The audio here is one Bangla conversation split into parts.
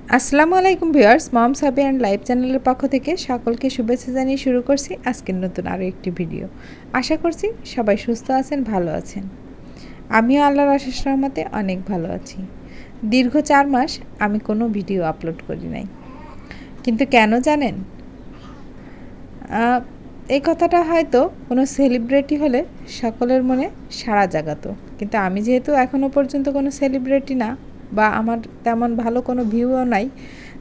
আসসালামু আলাইকুম ভিউয়ার্স, মম সাবি অ্যান্ড লাইভ চ্যানেলের পক্ষ থেকে সকলকে শুভেচ্ছা জানিয়ে শুরু করছি আজকের নতুন আরও একটি ভিডিও। আশা করছি সবাই সুস্থ আছেন, ভালো আছেন। আমিও আল্লাহর অশেষ রহমতে অনেক ভালো আছি। দীর্ঘ 4 মাস আমি কোনো ভিডিও আপলোড করি নাই, কিন্তু কেন জানেন? এই কথাটা হয়তো কোনো সেলিব্রিটি হলে সকলের মনে সাড়া জাগাতো, কিন্তু আমি যেহেতু এখনও পর্যন্ত কোনো সেলিব্রিটি না বা আমার তেমন ভালো কোনো ভিউও নাই,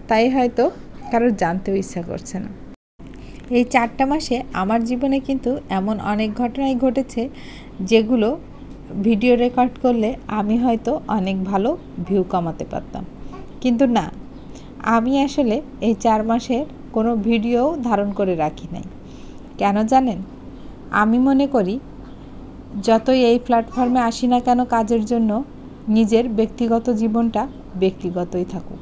তাই হয়তো কারোর জানতেও ইচ্ছা করছে না। এই 4টা মাসে আমার জীবনে কিন্তু এমন অনেক ঘটনাই ঘটেছে যেগুলো ভিডিও রেকর্ড করলে আমি হয়তো অনেক ভালো ভিউ কামাতে পারতাম, কিন্তু না, আমি আসলে এই 4 মাসের কোনো ভিডিও ধারণ করে রাখি নাই। কেন জানেন? আমি মনে করি যতই এই প্ল্যাটফর্মে আসি না কেন কাজের জন্য, নিজের ব্যক্তিগত জীবনটা ব্যক্তিগতই থাকুক।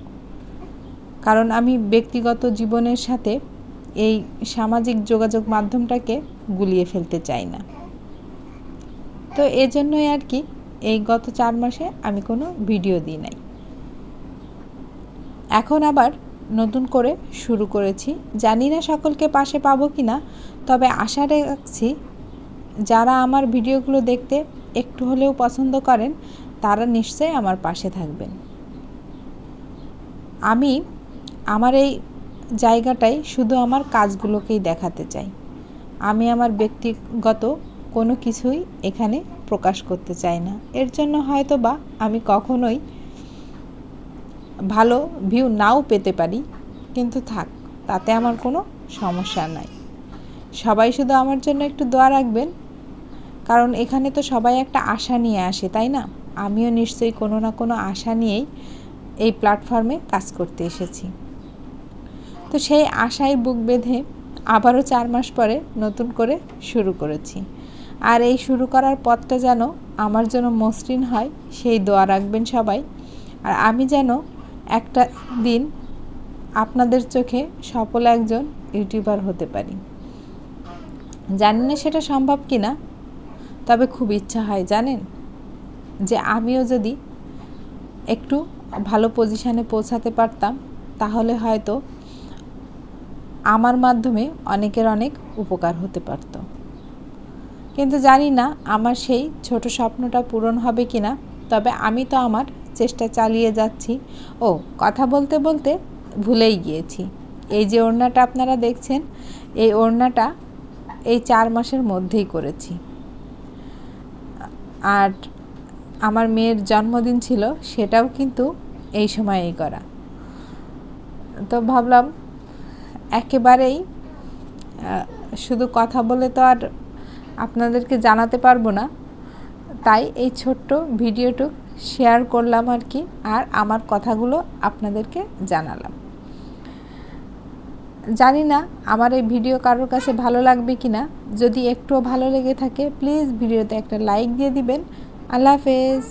কারণ আমি ব্যক্তিগত জীবনের সাথে এই সামাজিক যোগাযোগ মাধ্যমটাকে গুলিয়ে ফেলতে চাই না। তো এজন্যই আর কি এই গত 4 মাসে আমি কোনো ভিডিও দিই নাই। এখন আবার নতুন করে শুরু করেছি। জানি না সকলকে পাশে পাবো কি না, তবে আশা রাখছি যারা আমার ভিডিওগুলো দেখতে একটু হলেও পছন্দ করেন তারা নিশ্চয়ই আমার পাশে থাকবেন। আমি আমার এই জায়গাটায় শুধু আমার কাজগুলোকেই দেখাতে চাই। আমি আমার ব্যক্তিগত কোনো কিছুই এখানে প্রকাশ করতে চাই না। এর জন্য হয়তো বা আমি কখনোই ভালো ভিউ নাও পেতে পারি, কিন্তু থাক, তাতে আমার কোনো সমস্যা নাই। সবাই শুধু আমার জন্য একটু দোয়া রাখবেন, কারণ এখানে তো সবাই একটা আশা নিয়ে আসে, তাই না? আমিও নিশ্চয়ই কোনো না কোনো আশা নিয়েই এই প্ল্যাটফর্মে কাজ করতে এসেছি। তো সেই আশায় বুক বেঁধে আবারও 4 মাস পরে নতুন করে শুরু করেছি। আর এই শুরু করার পথটা যেন আমার জন্য মসৃণ হয়, সেই দোয়া রাখবেন সবাই। আর আমি যেন একটা দিন আপনাদের চোখে সফল একজন ইউটিউবার হতে পারি। জানি না সেটা সম্ভব কি না, তবে খুব ইচ্ছা হয় জানেন, যে আমিও যদি একটু ভালো পজিশানে পৌঁছাতে পারতাম, তাহলে হয়তো আমার মাধ্যমে অনেকের অনেক উপকার হতে পারত। কিন্তু জানি না আমার সেই ছোট স্বপ্নটা পূরণ হবে কি না, তবে আমি তো আমার চেষ্টা চালিয়ে যাচ্ছি। ও, কথা বলতে বলতে ভুলেই গিয়েছি, এই যে ওড়নাটা আপনারা দেখছেন, এই ওড়নাটা এই 4 মাসের মধ্যেই করেছি। আর আমার মেয়ের জন্মদিন ছিল, সেটাও কিন্তু এই সময়েই করা। তো ভাবলাম একেবারেই শুধু কথা বলে তো আর আপনাদেরকে জানাতে পারবো না, তাই এই ছোট্ট ভিডিওটুক শেয়ার করলাম আর কি, আর আমার কথাগুলো আপনাদেরকে জানালাম। জানি না আমার এই ভিডিও কারোর কাছে ভালো লাগবে কি না। যদি একটুও ভালো লেগে থাকে প্লিজ ভিডিওতে একটা লাইক দিয়ে দিবেন। আল্লাহ হাফেজ।